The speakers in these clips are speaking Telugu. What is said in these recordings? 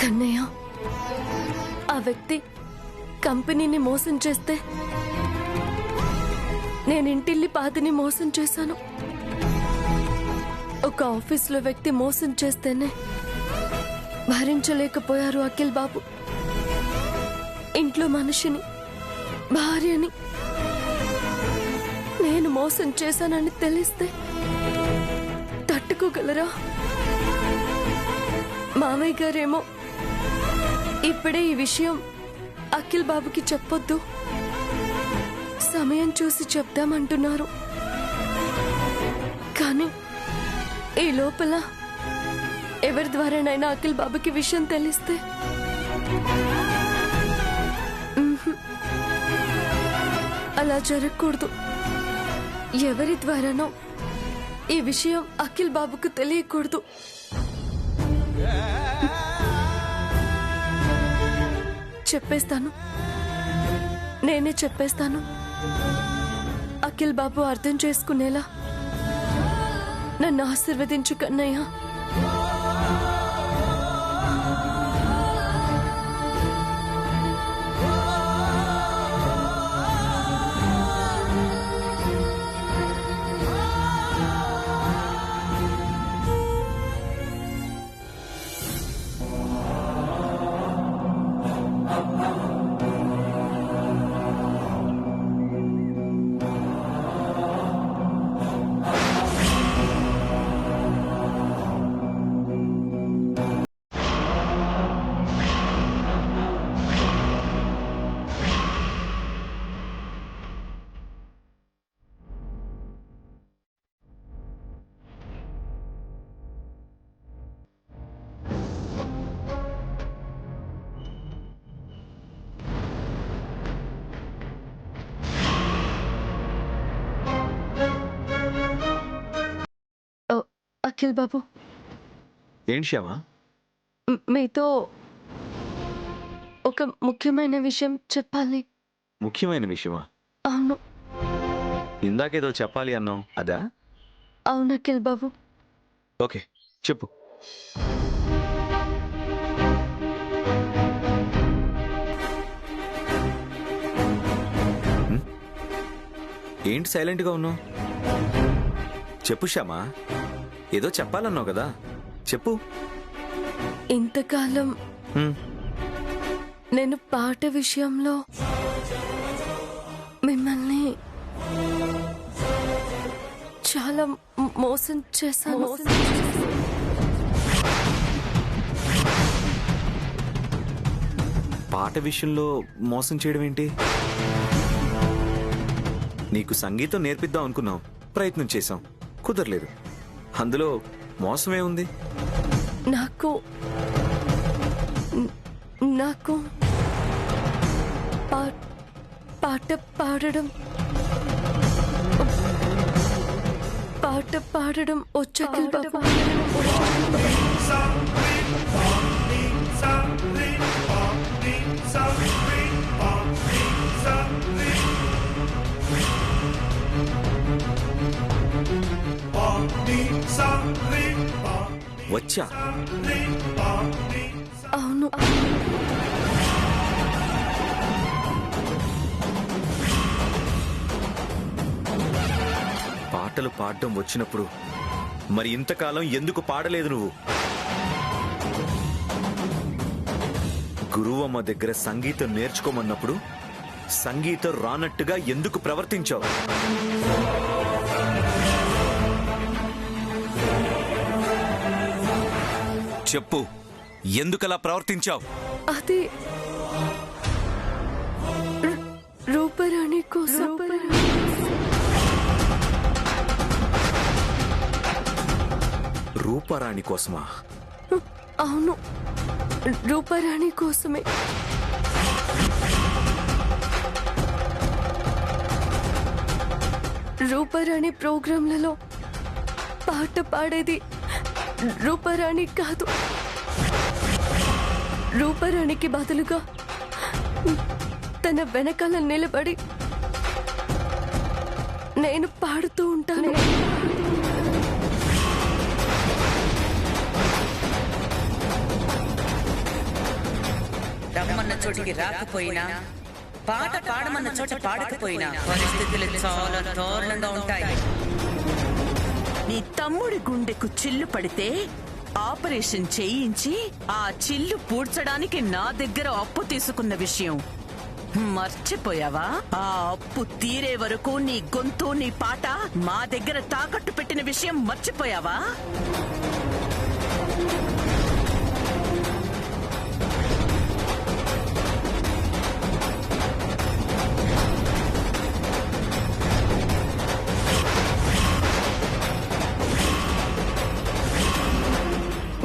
కన్నయ్య, ఆ వ్యక్తి కంపెనీని మోసం చేస్తే నేను ఇంటిల్లి పాదిని మోసం చేశాను. ఒక ఆఫీసులో వ్యక్తి మోసం చేస్తేనే భరించలేకపోయారు అఖిల్ బాబు. ఇంట్లో మనిషిని, భార్యని నేను మోసం చేశానని తెలిస్తే తట్టుకోగలరా? మామయ్య గారేమో ఇప్పుడే ఈ విషయం అఖిల్ బాబుకి చెప్పొద్దు, సమయం చూసి చెప్దామంటున్నారు. కానీ ఈ లోపల ఎవరి ద్వారానైనా అఖిల్ బాబుకి విషయం తెలిస్తే అలా జరగకూడదు. ఎవరి ద్వారానో ఈ విషయం అఖిల్ బాబుకు తెలియకూడదు. చెప్పేస్తాను, నేనే చెప్పేస్తాను. అఖిల్ బాబు అర్థం చేసుకునేలా నన్ను ఆశీర్వదించు కన్నయ్య. అఖిల్ బాబు, ఏంటి శ్యామా? మీతో ఒక ముఖ్యమైన విషయం చెప్పాలి. ముఖ్యమైన విషయమా? అవును. ఇందాకేదో చెప్పాలి అన్నావు, అదా? అవును అఖిల్ బాబు. ఓకే, చెప్పు. ఏంటి సైలెంట్గా ఉన్నావు? చెప్పు శ్యామా, ఏదో చెప్పాలన్నావు కదా, చెప్పు. ఇంతకాలం నేను పాట విషయంలో మిమ్మల్ని చాలా మోసం చేశాను. పాట విషయంలో మోసం చేయడం ఏంటి? నీకు సంగీతం నేర్పిద్దాం అనుకున్నాం, ప్రయత్నం చేశాం, కుదరలేదు. అందులో మోసమే ఉంది. నాకు నాకు పాట పాడడం వచ్చు అఖిల్ బాబు. వచ్చా? అవును. పాటలు పాడడం వచ్చినప్పుడు మరి ఇంతకాలం ఎందుకు పాడలేదు నువ్వు? గురువమ్మ దగ్గర సంగీతం నేర్చుకోమన్నప్పుడు సంగీతం రానట్టుగా ఎందుకు ప్రవర్తించావు? చెప్పు, ఎందుకలా ప్రవర్తించావు? అది రూపరాణి కోసం. రూపరాణి కోసమా? అవును, రూపరాణి కోసమే. రూపరాణి ప్రోగ్రాంలలో పాట పాడేది రూపరాణి కాదు. రూపరాణికి బదులుగా తన వెనకాల నిలబడి నేను పాడుతూ ఉంటాను. చోటికి రాకపోయినా, పాట పాడమన్న చోట పాడకపోయినా పరిస్థితులు చాలా దారుణంగా ఉంటాయి. నీ తమ్ముడి గుండెకు చిల్లు పడితే ఆపరేషన్ చేయించి ఆ చిల్లు పూడ్చడానికి నా దగ్గర అప్పు తీసుకున్న విషయం మర్చిపోయావా? ఆ అప్పు తీరే వరకు నీ గొంతు నీ పాట మా దగ్గర తాకట్టు పెట్టిన విషయం మర్చిపోయావా?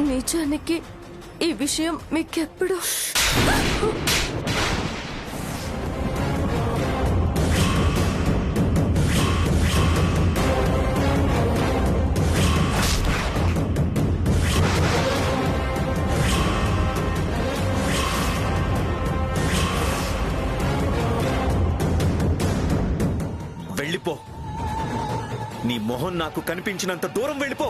నిజానికి ఈ విషయం మీకెప్పుడు వెళ్ళిపో. నీ మొహం నాకు కనిపించినంత దూరం వెళ్ళిపో.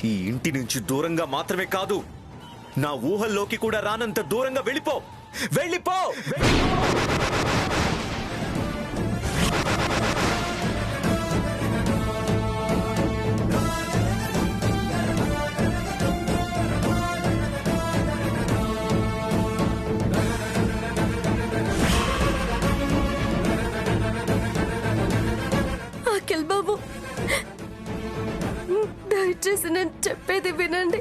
ఈ ఇంటి నుంచి దూరంగా మాత్రమే కాదు, నా ఊహల్లోకి కూడా రానంత దూరంగా వెళ్ళిపో. వెళ్ళిపో. అఖిల్ బాబు, దయచేసి నేను చెప్పేది వినండి.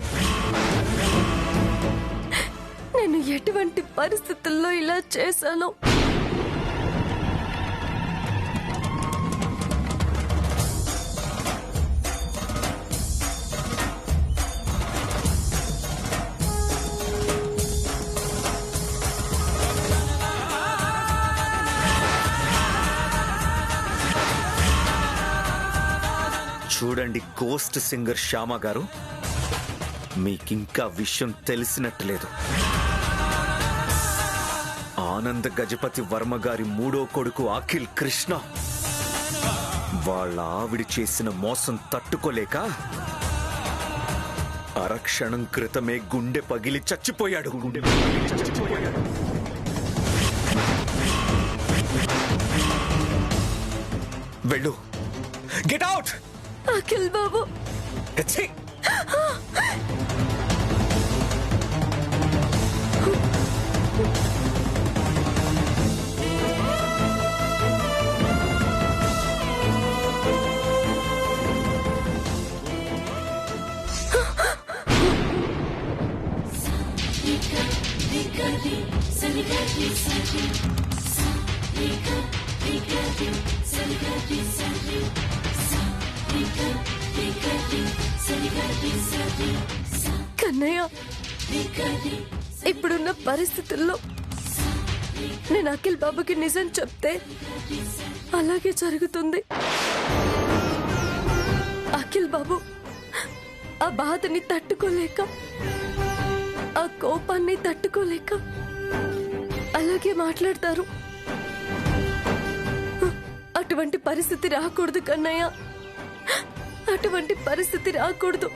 నేను ఎటువంటి పరిస్థితుల్లో ఇలా చేశాను చూడండి గోస్ట్ సింగర్ శ్యామ గారు, మీకింకా విషయం తెలిసినట్లేదు. ఆనంద్ గజపతి వర్మ గారి మూడో కొడుకు అఖిల్ కృష్ణ వాళ్ళ ఆవిడ చేసిన మోసం తట్టుకోలేక అరక్షణం క్రితమే గుండె పగిలి చచ్చిపోయాడు. వెళ్ళు. Get out. అఖిల్ బాబు, కన్నయ్య, ఇప్పుడున్న పరిస్థితుల్లో నేను అఖిల్ బాబుకి నిజం చెప్తే అలాగే జరుగుతుంది. అఖిల్ బాబు ఆ బాధని తట్టుకోలేక, ఆ కోపాన్ని తట్టుకోలేక అలాగే మాట్లాడతారు. అటువంటి పరిస్థితి రాకూడదు కన్నయ్య, అటువంటి పరిస్థితి రాకూడదు.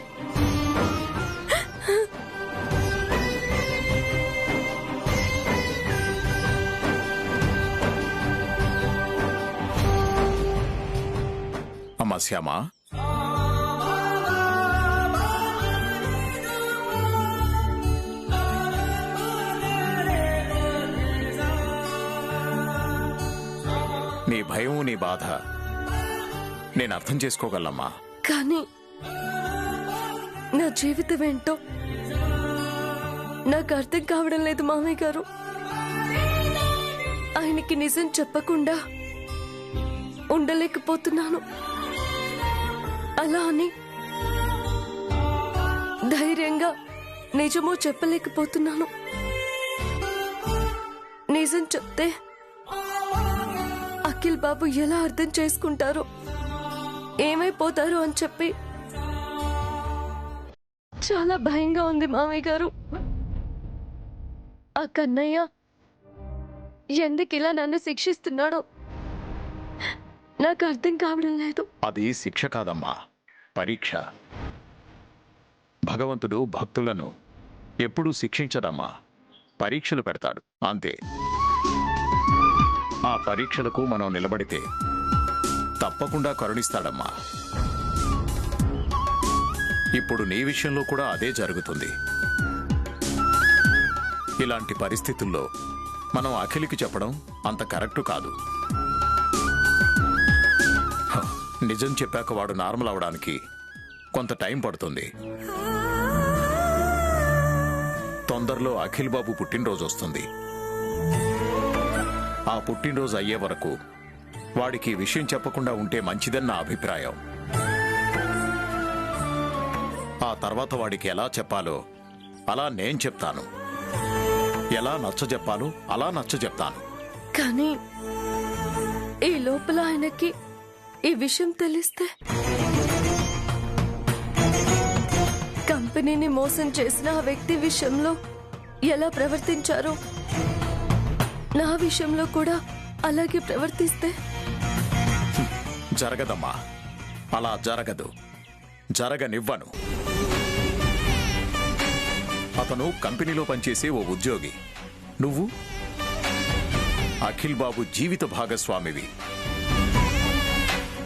అమ్మా శ్యామా, నీ భయం నీ బాధ నేను అర్థం చేసుకోగలమ్మా. కానీ నా జీవితం ఏంటో నాకు అర్థం కావడం లేదు మామయ్య గారు. ఆయనకి నిజం చెప్పకుండా ఉండలేకపోతున్నాను. అలా అని ధైర్యంగా నిజమో చెప్పలేకపోతున్నాను. నిజం చెప్తే అఖిల్ బాబు ఎలా అర్థం చేసుకుంటారో, ఏమైపోతారో అని చెప్పి చాలా భయంగా ఉంది మామయ్య గారు. ఆ కన్నయ్య ఎందుకు ఇలా నన్ను శిక్షిస్తున్నాడో నాకు అర్థం కావడం లేదు. అది శిక్ష కాదమ్మా, పరీక్ష. భగవంతుడు భక్తులను ఎప్పుడూ శిక్షించడమ్మా, పరీక్షలు పెడతాడు అంతే. ఆ పరీక్షలకు మనం నిలబడితే తప్పకుండా కరుణిస్తాడమ్మా. ఇప్పుడు నీ విషయంలో కూడా అదే జరుగుతుంది. ఇలాంటి పరిస్థితుల్లో మనం అఖిల్కి చెప్పడం అంత కరెక్టు కాదు. నిజం చెప్పాక వాడు నార్మల్ అవడానికి కొంత టైం పడుతుంది. తొందరలో అఖిల్ బాబు పుట్టినరోజు వస్తుంది. ఆ పుట్టినరోజు అయ్యే వరకు వాడికి విషయం చెప్పకుండా ఉంటే మంచిదని నా అభిప్రాయం. ఆ తర్వాత వాడికి ఎలా చెప్పాలో అలా నేను చెప్తాను, ఎలా నచ్చజెప్పాలో అలా నచ్చజెప్తాను. కానీ ఈ లోపల ఆయనకి ఈ విషయం తెలిస్తే, కంపెనీని మోసం చేసిన ఆ వ్యక్తి విషయంలో ఎలా ప్రవర్తించారో నా విషయంలో కూడా అలాగే ప్రవర్తిస్తే? జరగదమ్మా, అలా జరగదు, జరగనివ్వను. అతను కంపెనీలో పనిచేసే ఓ ఉద్యోగి, నువ్వు అఖిల్ బాబు జీవిత భాగస్వామివి.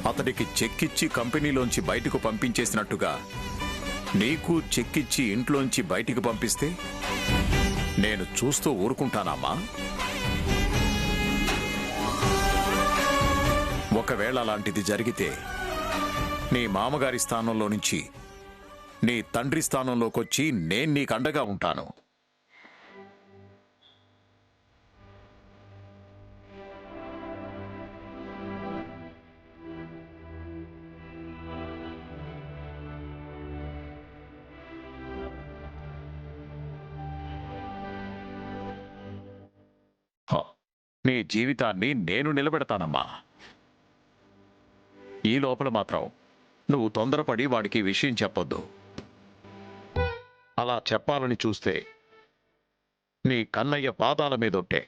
అతడికి చెక్కిచ్చి కంపెనీలోంచి బయటకు పంపించేసినట్టుగా నీకు చెక్కిచ్చి ఇంట్లోంచి బయటికి పంపిస్తే నేను చూస్తూ ఊరుకుంటానమ్మా? ఒకవేళ అలాంటిది జరిగితే నీ మామగారి స్థానంలో నుంచి నీ తండ్రి స్థానంలోకొచ్చి నేను నీకు అండగా ఉంటాను. నీ జీవితాన్ని నేను నిలబెడతానమ్మా. ఈ లోపల మాత్రం నువ్వు తొందరపడి వాడికి విషయం చెప్పొద్దు. అలా చెప్పాలని చూస్తే నీ కన్నయ్య పాదాల మీదొట్టే.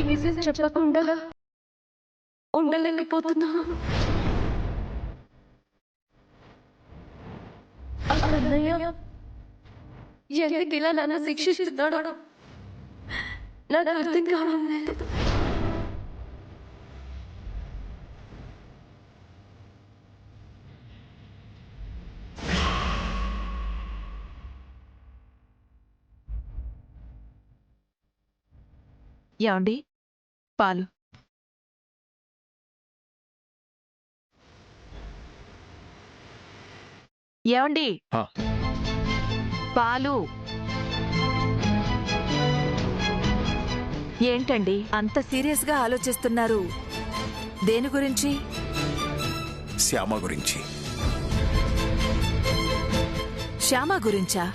ఈ విషయం చెప్పకుండా ఉండలేకపోతున్నా. అన్నయ్య ఎందుకు ఇలా నన్ను శిక్షిస్తున్నాడు నాకు అర్థం కావడం లేదు. ఏమండి, పాలు. ఏమండి, ఆ, పాలు. ఏంటండి అంత సీరియస్ గా ఆలోచిస్తున్నారు? దేని గురించి? శ్యామ గురించి. శ్యామ గురించా?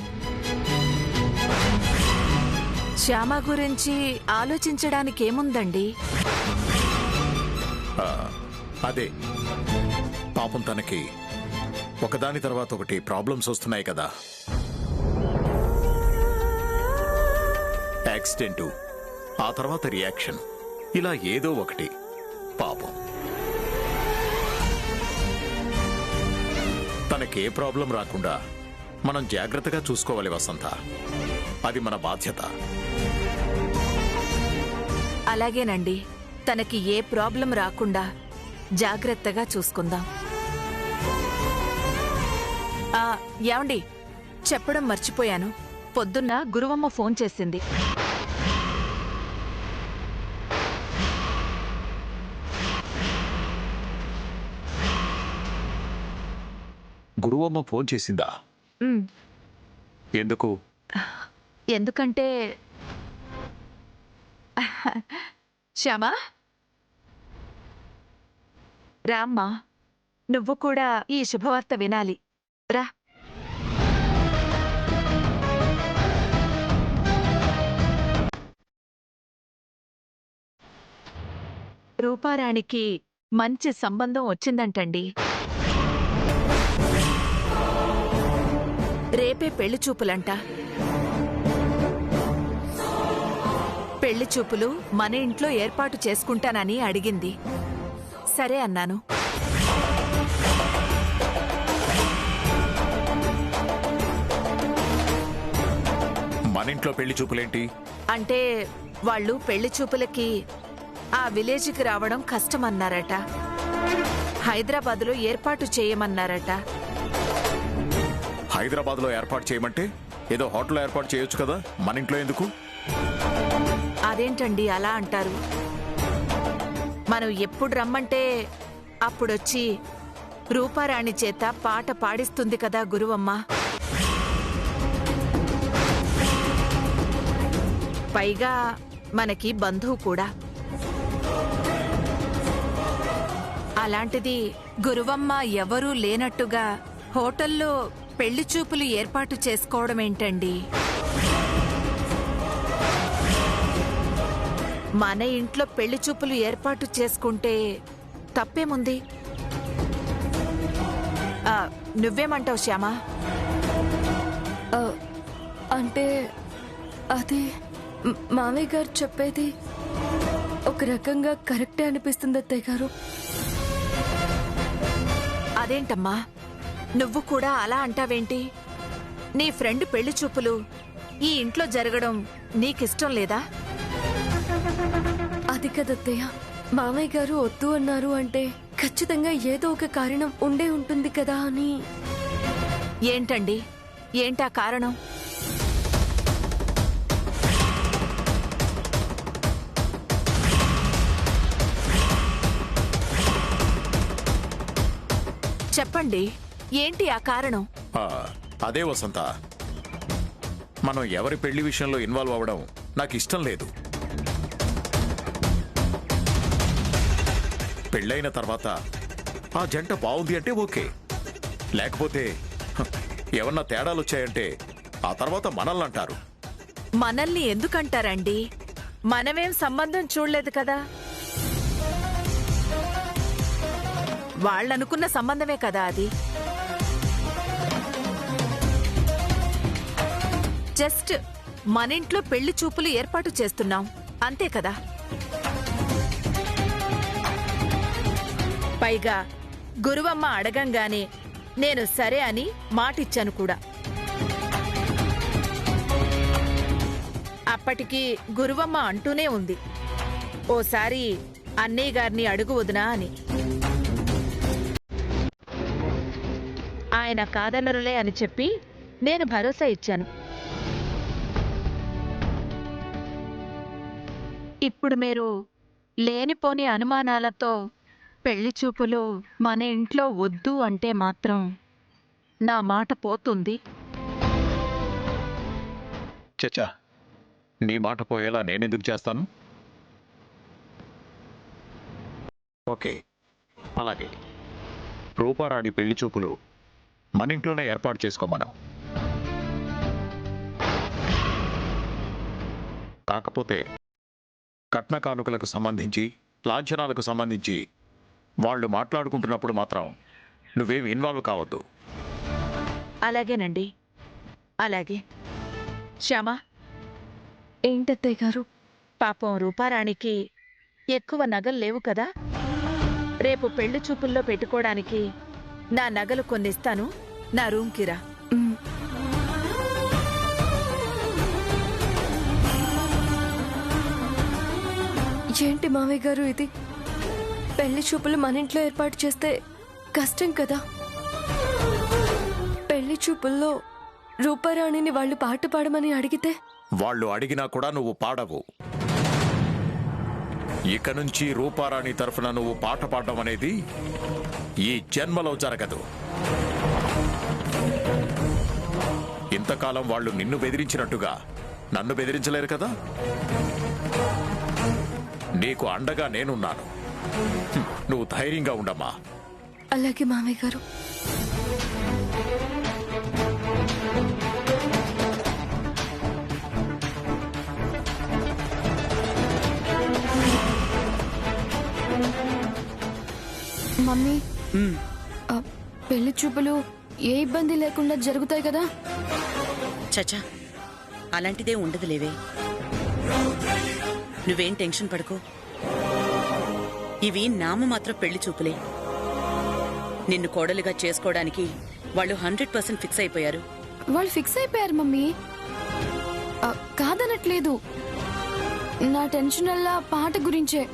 శ్యామ గురించి ఆలోచించడానికి ఏముందండి? అదే, పాపం తనకి ఒకదాని తర్వాత ఒకటి ప్రాబ్లమ్స్ వస్తున్నాయి కదా. యాక్సిడెంటు, ఆ తర్వాత రియాక్షన్, ఇలా ఏదో ఒకటి. పాపం తనకే ప్రాబ్లం రాకుండా మనం జాగ్రత్తగా చూసుకోవాలి వసంత. అది మన బాధ్యత. అలాగేనండి, తనకి ఏ ప్రాబ్లం రాకుండా జాగ్రత్తగా చూసుకుందాం. ఏమండి, చెప్పడం మర్చిపోయాను. పొద్దున్న గురువమ్మ ఫోన్ చేసింది. గురువమ్మ ఫోన్ చేసిందా? ఎందుకు? ఎందుకంటే శ్యామా, రామ్మా, నువ్వు కూడా ఈ శుభవార్త వినాలి. రా. రూపారాణికి మంచి సంబంధం వచ్చిందంటండి. రేపే పెళ్లి చూపులంట. పెళ్లి చూపులు మన ఇంట్లో ఏర్పాటు చేసుకుంటానని అడిగింది. సరే అన్నాను. మన ఇంట్లో పెళ్లి చూపులేంటి? అంటే వాళ్ళు పెళ్లి చూపులకి ఆ విలేజ్కి రావడం కష్టమన్నారట. హైదరాబాద్లో ఏర్పాటు చేయమన్నారట. హైదరాబాద్లో ఏర్పాటు చేయమంటే ఏదో హోటల్లో ఏర్పాటు చేయొచ్చు కదా, మన ఇంట్లో ఎందుకు? అదేంటండి అలా అంటారు? మనం ఎప్పుడు రమ్మంటే అప్పుడొచ్చి రూపారాణి చేత పాట పాడిస్తుంది కదా గురువమ్మ. పైగా మనకి బంధువు కూడా. అలాంటిది గురువమ్మ ఎవరూ లేనట్టుగా హోటల్లో పెళ్లి చూపులు ఏర్పాటు చేసుకోవడమేంటండి? మన ఇంట్లో పెళ్లి చూపులు ఏర్పాటు చేసుకుంటే తప్పేముంది? నువ్వేమంటావు శ్యామా? ఆ, అంటే అది మామయ్య గారు చెప్పేది ఒక రకంగా కరెక్టే అనిపిస్తుంది అత్తయ్య గారు. అదేంటమ్మా, నువ్వు కూడా అలా అంటావేంటి? నీ ఫ్రెండ్ పెళ్లి చూపులు ఈ ఇంట్లో జరగడం నీకిష్టం లేదా? అది కదత్తయ్య, మామయ్య గారు వద్దు అన్నారు అంటే ఖచ్చితంగా ఏదో ఒక కారణం ఉండే ఉంటుంది కదా అని. ఏంటండి, ఏంటా కారణం? చెప్పండి, ఏంటి ఆ కారణం? ఆ, అదే వసంత, మనం ఎవరి పెళ్లి విషయంలో ఇన్వాల్వ్ అవ్వడం నాకు ఇష్టం లేదు. పెళ్ళైన తర్వాత ఆ జంట బాగుంది అంటే ఓకే, లేకపోతే ఏమన్నా తేడాలు వచ్చాయంటే ఆ తర్వాత మనల్ని అంటారు. మనల్ని ఎందుకంటారండి? మనమేం సంబంధం చూడలేదు కదా. వాళ్ళనుకున్న సంబంధమే కదా అది. జస్ట్ మన ఇంట్లో పెళ్లి చూపులు ఏర్పాటు చేస్తున్నాం అంతే కదా. పైగా గురువమ్మ అడగంగానే నేను సరే అని మాటిచ్చాను కూడా. అప్పటికి గురువమ్మ అంటూనే ఉంది, ఓసారి అన్నయ్య గారిని అడుగు వదినా అని. ఆయన కాదనరులే అని చెప్పి నేను భరోసా ఇచ్చాను. ఇప్పుడు మీరు లేనిపోని అనుమానాలతో పెళ్లి చూపులు మన ఇంట్లో వద్దు అంటే మాత్రం నా మాట పోతుంది. చచ్చా, నీ మాట పోయేలా నేనెందుకు చేస్తాను? ఓకే, అలాగే రూపారాణి పెళ్లి చూపులు మన ఇంట్లోనే ఏర్పాటు చేసుకోమనం. కాకపోతే కట్న కానుకలకు సంబంధించి, లాంఛనాలకు సంబంధించి వాళ్ళు మాట్లాడుకుంటున్నప్పుడు మాత్రం నువ్వేం ఇన్వాల్వ్ కావద్దు. అలాగేనండి, అలాగే. శ్యామా, ఏంటత్తయ్య గారు? పాపం రూపారాణికి ఎక్కువ నగలు లేవు కదా. రేపు పెళ్లి చూపుల్లో పెట్టుకోవడానికి నా నగలు కొన్నిస్తాను, నా రూమ్కి రా. మ్, ఏంటి మామయ్య గారు ఇది? పెళ్లి చూపులు మన ఇంట్లో ఏర్పాటు చేస్తే కష్టం కదా. పెళ్లి చూపుల్లో రూపారాణిని వాళ్ళు పాట పాడమని అడిగితే? వాళ్ళు అడిగినా కూడా నువ్వు పాడవు. ఇక నుంచి రూపారాణి తరఫున నువ్వు పాట పాడడం అనేది ఈ జన్మలో జరగదు. ఇంతకాలం వాళ్ళు నిన్ను బెదిరించినట్టుగా నన్ను బెదిరించలేరు కదా. నీకు అండగా నేనున్నాను. నువ్వు ధైర్యంగా ఉండమ్మా. అలాగే మామయ్య గారు. మమ్మీ, పెళ్లి చూపులు ఏ ఇబ్బంది లేకుండా జరుగుతాయి కదా? చచా, అలాంటిదే ఉండదు లేవే. నువ్వేం టెన్షన్ పడుకో. ఇవి నామమాత్రం పెళ్లి చూపులే. నిన్ను కోడలుగా చేసుకోవడానికి వాళ్ళు 100% ఫిక్స్ అయిపోయారు. వాళ్ళు ఫిక్స్ అయిపోయారు మమ్మీ, కాదనట్లేదు. నా టెన్షన్ అల్లా పాట గురించే.